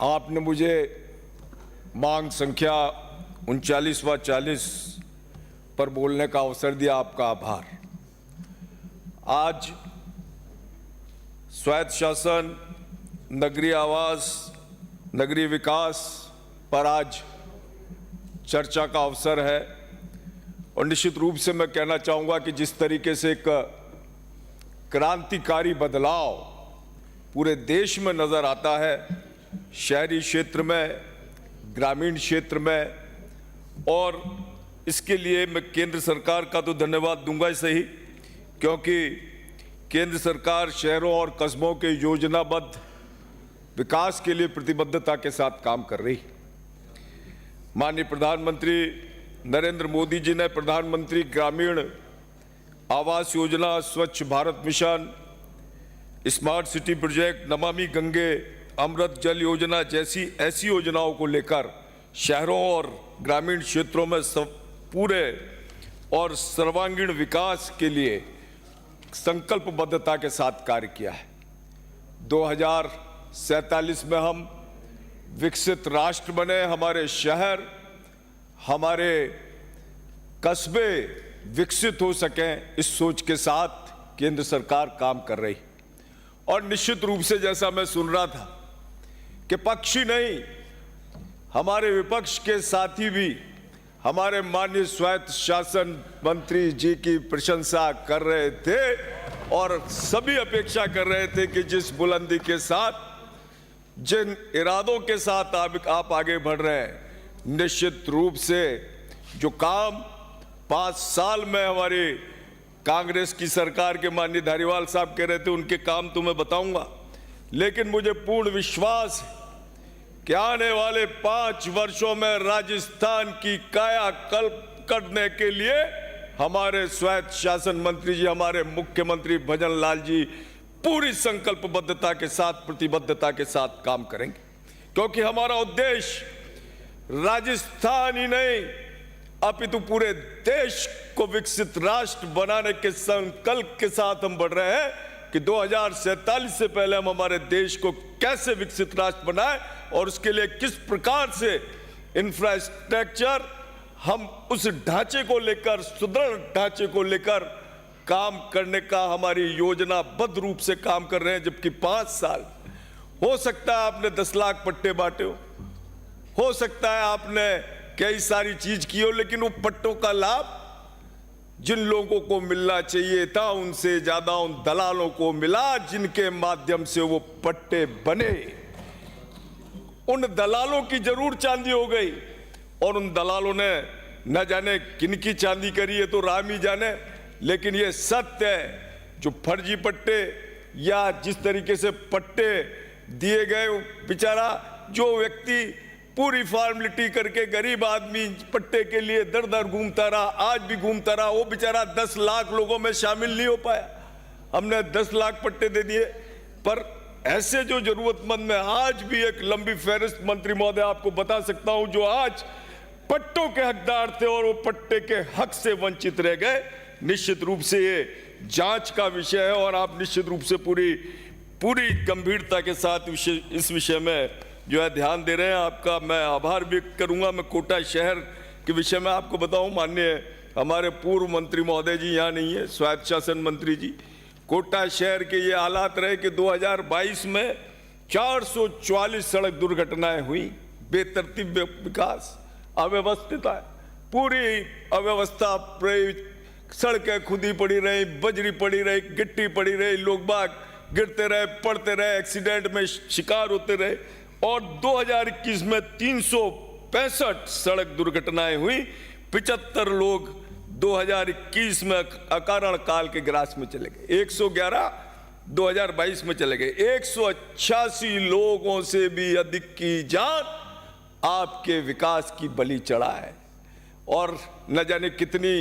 आपने मुझे मांग संख्या 39/40 पर बोलने का अवसर दिया, आपका आभार। आज स्वायत्त शासन, नगरीय आवास, नगरीय विकास पर आज चर्चा का अवसर है और निश्चित रूप से मैं कहना चाहूँगा कि जिस तरीके से एक क्रांतिकारी बदलाव पूरे देश में नज़र आता है, शहरी क्षेत्र में, ग्रामीण क्षेत्र में, और इसके लिए मैं केंद्र सरकार का तो धन्यवाद दूंगा ही सही, क्योंकि केंद्र सरकार शहरों और कस्बों के योजनाबद्ध विकास के लिए प्रतिबद्धता के साथ काम कर रही। माननीय प्रधानमंत्री नरेंद्र मोदी जी ने प्रधानमंत्री ग्रामीण आवास योजना, स्वच्छ Bharat mission, smart city project, Namami Gange, अमृत जल योजना जैसी ऐसी योजनाओं को लेकर शहरों और ग्रामीण क्षेत्रों में पूरे और सर्वांगीण विकास के लिए संकल्पबद्धता के साथ कार्य किया है। 2047 में हम विकसित राष्ट्र बने, हमारे शहर, हमारे कस्बे विकसित हो सकें, इस सोच के साथ केंद्र सरकार काम कर रही। और निश्चित रूप से जैसा मैं सुन रहा था कि पक्ष ही नहीं, हमारे विपक्ष के साथी भी हमारे माननीय स्वायत्त शासन मंत्री जी की प्रशंसा कर रहे थे और सभी अपेक्षा कर रहे थे कि जिस बुलंदी के साथ, जिन इरादों के साथ आप आगे बढ़ रहे हैं, निश्चित रूप से जो काम 5 साल में हमारी कांग्रेस की सरकार के माननीय धारीवाल साहब कह रहे थे, उनके काम तो मैं बताऊंगा, लेकिन मुझे पूर्ण विश्वास है कि आने वाले 5 वर्षों में राजस्थान की कायाकल्प करने के लिए हमारे स्वायत्त शासन मंत्री जी, हमारे मुख्यमंत्री भजन लाल जी पूरी संकल्पबद्धता के साथ, प्रतिबद्धता के साथ काम करेंगे, क्योंकि हमारा उद्देश्य राजस्थान ही नहीं अपितु पूरे देश को विकसित राष्ट्र बनाने के संकल्प के साथ हम बढ़ रहे हैं कि 2047 से पहले हम हमारे देश को कैसे विकसित राष्ट्र बनाएं और उसके लिए किस प्रकार से इंफ्रास्ट्रक्चर, हम उस ढांचे को लेकर, सुदृढ़ ढांचे को लेकर काम करने का हमारी योजनाबद्ध रूप से काम कर रहे हैं। जबकि 5 साल हो सकता है आपने 10 लाख पट्टे बांटे हो सकता है आपने कई सारी चीज की हो, लेकिन वो पट्टों का लाभ जिन लोगों को मिलना चाहिए था उनसे ज्यादा उन दलालों को मिला, जिनके माध्यम से वो पट्टे बने। उन दलालों की जरूर चांदी हो गई और उन दलालों ने न जाने किनकी चांदी करी है तो राम ही जाने, लेकिन ये सत्य है, जो फर्जी पट्टे या जिस तरीके से पट्टे दिए गए, बेचारा जो व्यक्ति पूरी फॉर्मेलिटी करके गरीब आदमी पट्टे के लिए दर दर घूमता रहा, आज भी घूमता रहा, वो बेचारा 10 लाख लोगों में शामिल नहीं हो पाया। हमने 10 लाख पट्टे दे दिए, पर ऐसे जो जरूरतमंद में आज भी एक लंबी फहरिस्त मंत्री महोदय आपको बता सकता हूं जो आज पट्टों के हकदार थे और वो पट्टे के हक से वंचित रह गए। निश्चित रूप से ये जांच का विषय है और आप निश्चित रूप से पूरी गंभीरता के साथ इस विषय में जो है ध्यान दे रहे हैं। आपका मैं आभार व्यक्त करूंगा। मैं कोटा शहर के विषय में आपको बताऊं, माननीय हमारे पूर्व मंत्री महोदय जी यहाँ नहीं है, स्वायत्त शासन मंत्री जी, कोटा शहर के ये हालात रहे कि 2022 में 444 सड़क दुर्घटनाएं हुई। बेतरतीब विकास, अव्यवस्थित है, पूरी अव्यवस्था, सड़कें खुदी पड़ी रही, बजरी पड़ी रही, गिट्टी पड़ी रही, लोग बाग गिरते रहे, पड़ते रहे, एक्सीडेंट में शिकार होते रहे और 2021 में 365 सड़क दुर्घटनाएं हुई। 75 लोग 2021 में अकारण काल के ग्रास में चले गए, 111 2022 में चले गए। 188 लोगों से भी अधिक की जान आपके विकास की बलि चढ़ा है और न जाने कितनी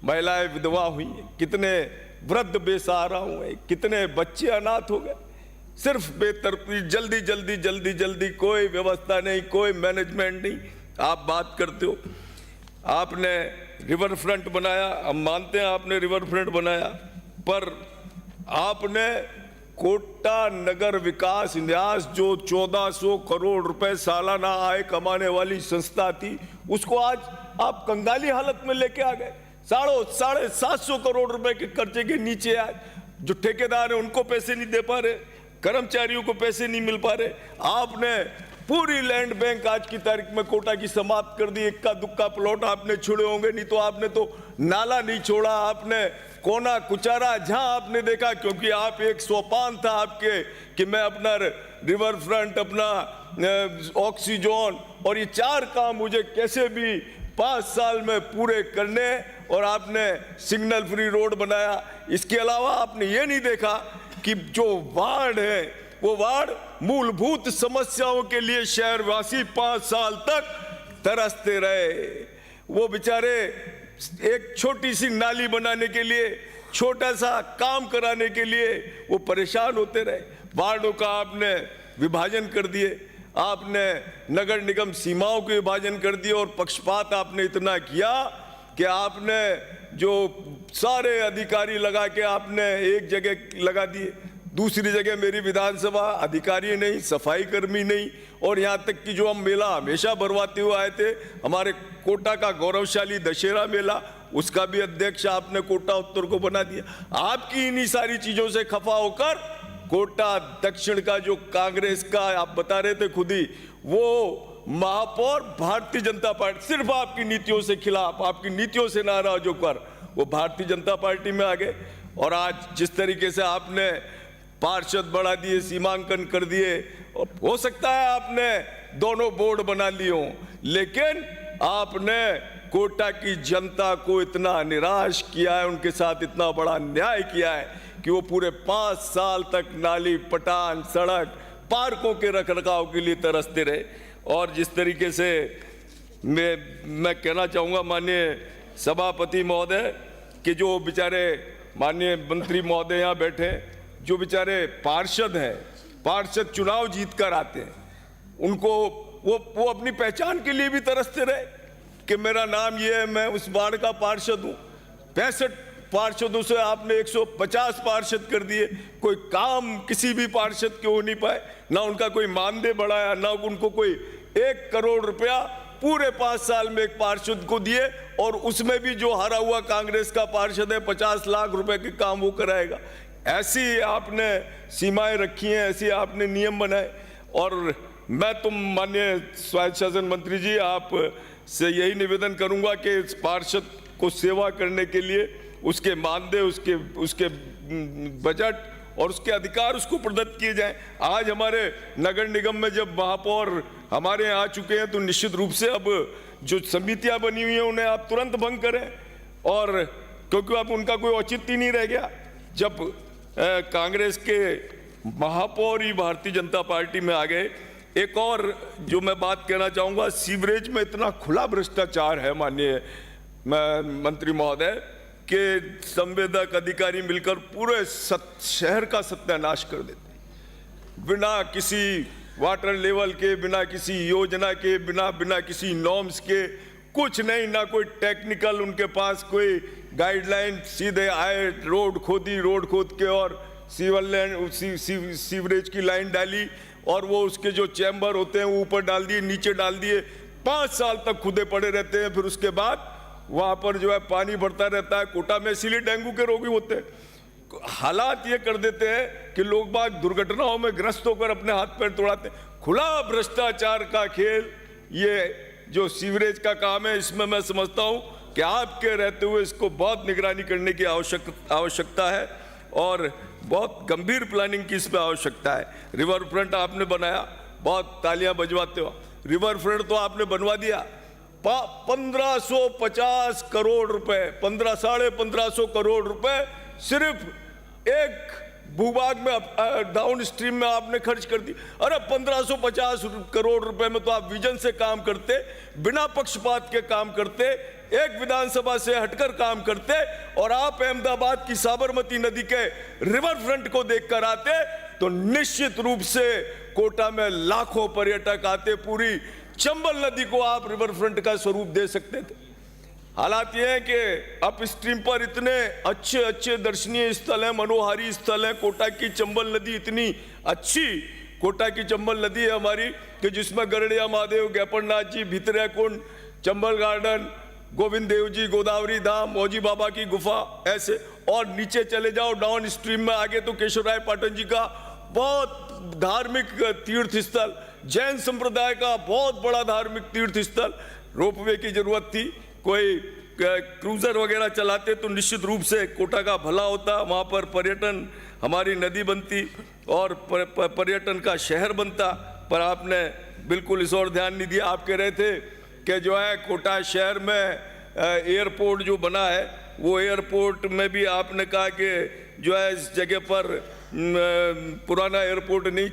महिलाएं विधवा हुई, कितने वृद्ध बेसहारा हुए, कितने बच्चे अनाथ हो गए। सिर्फ बेतरतीब, जल्दी, कोई व्यवस्था नहीं, कोई मैनेजमेंट नहीं। आप बात करते हो, आपने रिवर फ्रंट बनाया, हम मानते हैं आपने रिवर फ्रंट बनाया, पर आपने कोटा नगर विकास न्यास जो 1400 करोड़ रुपए सालाना आय कमाने वाली संस्था थी, उसको आज आप कंगाली हालत में लेके आ गए। 750 करोड़ रुपए के कर्जे के नीचे आज जो ठेकेदार है उनको पैसे नहीं दे पा रहे, कर्मचारियों को पैसे नहीं मिल पा रहे। आपने पूरी लैंड बैंक आज की तारीख में कोटा की समाप्त कर दी। इक्का दुक्का प्लॉट आपने छोड़े होंगे, नहीं तो आपने तो नाला नहीं छोड़ा, आपने कोना कुचारा जहां आपने देखा, क्योंकि आप एक सोपान था आपके कि मैं अपना रिवर फ्रंट, अपना ऑक्सीजन और ये 4 काम मुझे कैसे भी 5 साल में पूरे करने, और आपने सिग्नल फ्री रोड बनाया। इसके अलावा आपने ये नहीं देखा कि जो वार्ड है वो वार्ड मूलभूत समस्याओं के लिए शहरवासी 5 साल तक तरसते रहे। वो बेचारे एक छोटी सी नाली बनाने के लिए, छोटा सा काम कराने के लिए वो परेशान होते रहे। वार्डों का आपने विभाजन कर दिए, आपने नगर निगम सीमाओं के विभाजन कर दिए, और पक्षपात आपने इतना किया कि आपने जो सारे अधिकारी लगा के आपने एक जगह लगा दिए, दूसरी जगह मेरी विधानसभा अधिकारी नहीं, सफाई कर्मी नहीं, और यहाँ तक कि जो हम मेला हमेशा भरवाते हुए आए थे, हमारे कोटा का गौरवशाली दशहरा मेला, उसका भी अध्यक्ष आपने कोटा उत्तर को बना दिया। आपकी इन्हीं सारी चीजों से खफा होकर कोटा दक्षिण का जो कांग्रेस का आप बता रहे थे खुद ही, वो महापौर भारतीय जनता पार्टी, सिर्फ आपकी नीतियों से खिलाफ, आपकी नीतियों से नाराज होकर वो भारतीय जनता पार्टी में आ गए। और आज जिस तरीके से आपने पार्षद बढ़ा दिए, सीमांकन कर दिए, और हो सकता है आपने दोनों बोर्ड बना लिए हों, लेकिन आपने कोटा की जनता को इतना निराश किया है, उनके साथ इतना बड़ा अन्याय किया है कि वो पूरे 5 साल तक नाली, पटान, सड़क, पार्कों के रखरखाव के लिए तरसते रहे। और जिस तरीके से मैं कहना चाहूँगा माननीय सभापति महोदय कि जो बेचारे माननीय मंत्री महोदय यहाँ बैठे, जो बेचारे पार्षद हैं, पार्षद चुनाव जीत कर आते हैं, उनको वो अपनी पहचान के लिए भी तरसते रहे कि मेरा नाम ये है, मैं उस वार्ड का पार्षद हूँ। 65 पार्षदों से आपने 150 पार्षद कर दिए, कोई काम किसी भी पार्षद के हो नहीं पाए, ना उनका कोई मानदेय बढ़ाया, ना उनको कोई 1 करोड़ रुपया पूरे 5 साल में एक पार्षद को दिए, और उसमें भी जो हारा हुआ कांग्रेस का पार्षद है 50 लाख रुपए के काम वो कराएगा। ऐसी आपने सीमाएं रखी हैं, ऐसी आपने नियम बनाए। और मैं माननीय स्वायत्त शासन मंत्री जी, आप से यही निवेदन करूंगा कि इस पार्षद को सेवा करने के लिए उसके मानदेय, उसके बजट और उसके अधिकार उसको प्रदत्त किए जाएं। आज हमारे नगर निगम में जब महापौर हमारे यहाँ आ चुके हैं, तो निश्चित रूप से अब जो समितियां बनी हुई हैं उन्हें आप तुरंत भंग करें, और क्योंकि अब उनका कोई औचित्य नहीं रह गया। जब कांग्रेस के महापौर ही भारतीय जनता पार्टी में आ गए। एक और जो मैं बात कहना चाहूँगा, सीवरेज में इतना खुला भ्रष्टाचार है माननीय मंत्री महोदय के संवेदक अधिकारी मिलकर पूरे शहर का सत्यानाश कर देते हैं, बिना किसी वाटर लेवल के, बिना किसी योजना के, बिना किसी नॉर्म्स के, कुछ नहीं, ना कोई टेक्निकल उनके पास कोई गाइडलाइन, सीधे आए, रोड खोद के और सीवरेज की लाइन डाली, और वो उसके जो चैम्बर होते हैं वो ऊपर डाल दिए, नीचे डाल दिए, 5 साल तक खुदे पड़े रहते हैं। फिर उसके बाद वहाँ पर जो है पानी भरता रहता है। कोटा में इसीलिए डेंगू के रोगी होते हैं। हालात ये कर देते हैं कि लोग बाग दुर्घटनाओं में ग्रस्त होकर अपने हाथ पैर तोड़ाते हैं। खुला भ्रष्टाचार का खेल ये जो सीवरेज का काम है, इसमें मैं समझता हूँ कि आपके रहते हुए इसको बहुत निगरानी करने की आवश्यकता है, और बहुत गंभीर प्लानिंग की इस पर आवश्यकता है। रिवर फ्रंट आपने बनाया, बहुत तालियां बजवाते हो। रिवर फ्रंट तो आपने बनवा दिया, 1550 करोड़ रुपए, 1500 करोड़ रुपए सिर्फ एक भूभाग में, डाउन स्ट्रीम में आपने खर्च कर दी। अरे 1550 करोड़ रुपए में तो आप विजन से काम करते, बिना पक्षपात के काम करते, एक विधानसभा से हटकर काम करते, और आप अहमदाबाद की साबरमती नदी के रिवर फ्रंट को देखकर आते, तो निश्चित रूप से कोटा में लाखों पर्यटक आते। पूरी चंबल नदी को आप रिवर फ्रंट का स्वरूप दे सकते थे। हालात ये है कि अप स्ट्रीम पर इतने अच्छे अच्छे दर्शनीय स्थल हैं, मनोहारी स्थल हैं। कोटा की चंबल नदी इतनी अच्छी, कोटा की चंबल नदी है हमारी, कि जिसमें गरड़िया महादेव, गैपरनाथ जी, भितरिया कुंड, चंबल गार्डन, गोविंद देव जी, गोदावरी धाम, मौजी बाबा की गुफा, ऐसे। और नीचे चले जाओ डाउन स्ट्रीम में आगे तो केशवराय पाटन जी का बहुत धार्मिक तीर्थ स्थल, जैन संप्रदाय का बहुत बड़ा धार्मिक तीर्थ स्थल। रोपवे की जरूरत थी, कोई क्रूजर वगैरह चलाते तो निश्चित रूप से कोटा का भला होता, वहाँ पर पर्यटन, हमारी नदी बनती और पर्यटन का शहर बनता। पर आपने बिल्कुल इस ओर ध्यान नहीं दिया। आप कह रहे थे कि जो है कोटा शहर में एयरपोर्ट जो बना है, वो एयरपोर्ट में भी आपने कहा कि जो है इस जगह पर पुराना एयरपोर्ट नहीं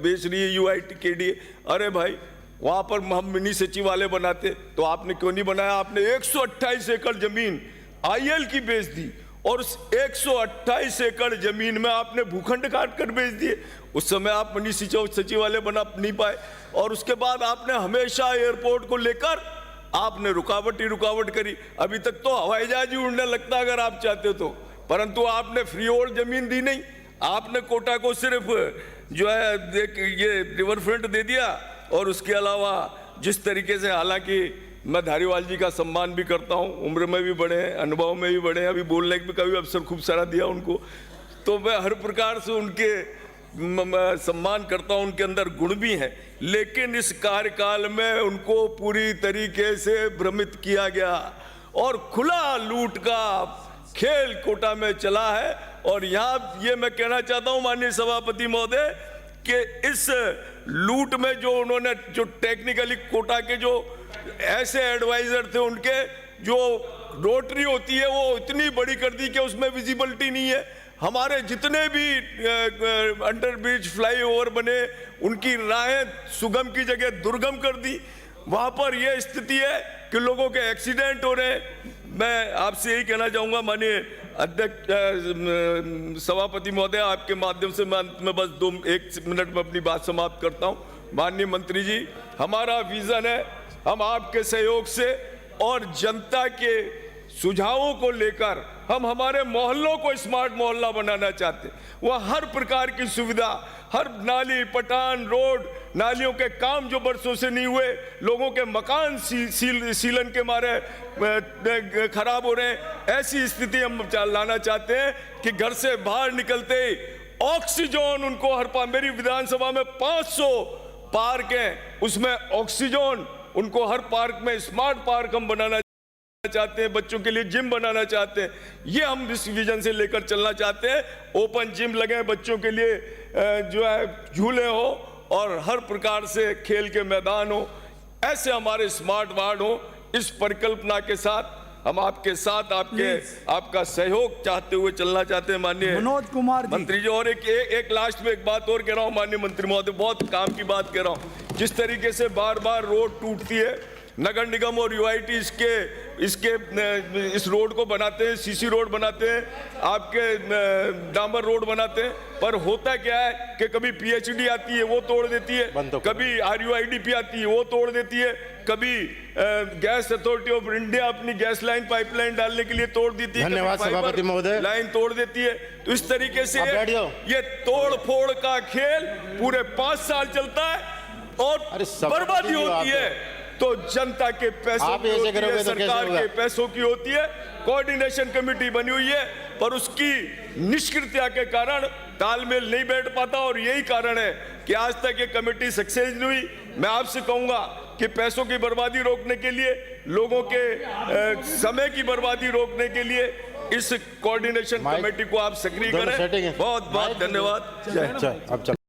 बेच रही है UITKDA। अरे भाई, वहाँ पर हम मिनी सचिवालय बनाते तो आपने क्यों नहीं बनाया? आपने 128 एकड़ जमीन IL की बेच दी और उस 128 एकड़ जमीन में आपने भूखंड काट कर बेच दिए। उस समय आप मिनी सचिवालय बना नहीं पाए और उसके बाद आपने हमेशा एयरपोर्ट को लेकर आपने रुकावट ही रुकावट करी। अभी तक तो हवाई जहाज ही उड़ने लगता अगर आप चाहते तो, परंतु आपने फ्री होल्ड जमीन दी नहीं। आपने कोटा को सिर्फ जो है ये रिवर फ्रंट दे दिया और उसके अलावा जिस तरीके से, हालांकि मैं धारीवाल जी का सम्मान भी करता हूँ, उम्र में भी बड़े हैं, अनुभव में भी बड़े हैं, अभी बोलने का भी अवसर खूब सारा दिया उनको, तो मैं हर प्रकार से उनके सम्मान करता हूँ, उनके अंदर गुण भी हैं। लेकिन इस कार्यकाल में उनको पूरी तरीके से भ्रमित किया गया और खुला लूट का खेल कोटा में चला है। और यहाँ ये मैं कहना चाहता हूँ माननीय सभापति महोदय कि इस लूट में जो उन्होंने जो टेक्निकली कोटा के जो ऐसे एडवाइजर थे, उनके जो रोटरी होती है वो इतनी बड़ी कर दी कि उसमें विजिबिलिटी नहीं है। हमारे जितने भी अंडर ब्रिज फ्लाईओवर बने, उनकी राहें सुगम की जगह दुर्गम कर दी। वहाँ पर यह स्थिति है कि लोगों के एक्सीडेंट हो रहे हैं। मैं आपसे यही कहना चाहूँगा माननीय अध्यक्ष सभापति महोदय, आपके माध्यम से मैं बस 1 मिनट में अपनी बात समाप्त करता हूँ। माननीय मंत्री जी, हमारा विजन है, हम आपके सहयोग से और जनता के सुझावों को लेकर हम हमारे मोहल्लों को स्मार्ट मोहल्ला बनाना चाहते हैं। वह हर प्रकार की सुविधा, हर नाली, पटान, रोड, नालियों के काम जो बरसों से नहीं हुए, लोगों के मकान सीलन के मारे खराब हो रहे हैं, ऐसी स्थिति हम लाना चाहते हैं कि घर से बाहर निकलते ही ऑक्सीजन उनको हर मेरी विधानसभा में 500 पार्क हैं, उसमें ऑक्सीजन उनको हर पार्क में स्मार्ट पार्क हम बनाना चाहते हैं, बच्चों के लिए जिम बनाना चाहते हैं। ये हम इस विजन से लेकर चलना चाहते हैं। ओपन जिम लगे, बच्चों के लिए जो है झूले हो और हर प्रकार से खेल के मैदान हो, ऐसे हमारे स्मार्ट वार्ड हो। इस परिकल्पना के साथ हम आपके साथ आपका सहयोग चाहते हुए चलना चाहते हैं माननीय मनोज कुमार मंत्री जी। और एक लास्ट में एक बात और कह रहा हूं माननीय मंत्री महोदय, बहुत काम की बात कह रहा हूं। जिस तरीके से बार बार रोड टूटती है, नगर निगम और UIT इस रोड को बनाते हैं, CC रोड बनाते हैं, आपके डामर रोड बनाते हैं, पर होता क्या है कि कभी PHD आती है वो तोड़ देती है, कभी RUIDP आती है वो तोड़ देती है, कभी गैस अथॉरिटी ऑफ इंडिया अपनी गैस लाइन पाइपलाइन डालने के लिए तोड़ देती है, धन्यवाद सभापति महोदय, लाइन तोड़ देती है। तो इस तरीके से ये तोड़ फोड़ का खेल पूरे 5 साल चलता है और बर्बादी होती है तो जनता के पैसों की होती है, सरकार के पैसों की होती है। कोऑर्डिनेशन कमेटी बनी हुई है पर उसकी निष्क्रियता के कारण तालमेल नहीं बैठ पाता और यही कारण है कि आज तक ये कमेटी सक्सेस नहीं हुई। मैं आपसे कहूंगा कि पैसों की बर्बादी रोकने के लिए, लोगों के समय की बर्बादी रोकने के लिए इस कोऑर्डिनेशन कमेटी को आप सक्रिय करें। बहुत बहुत धन्यवाद। जय।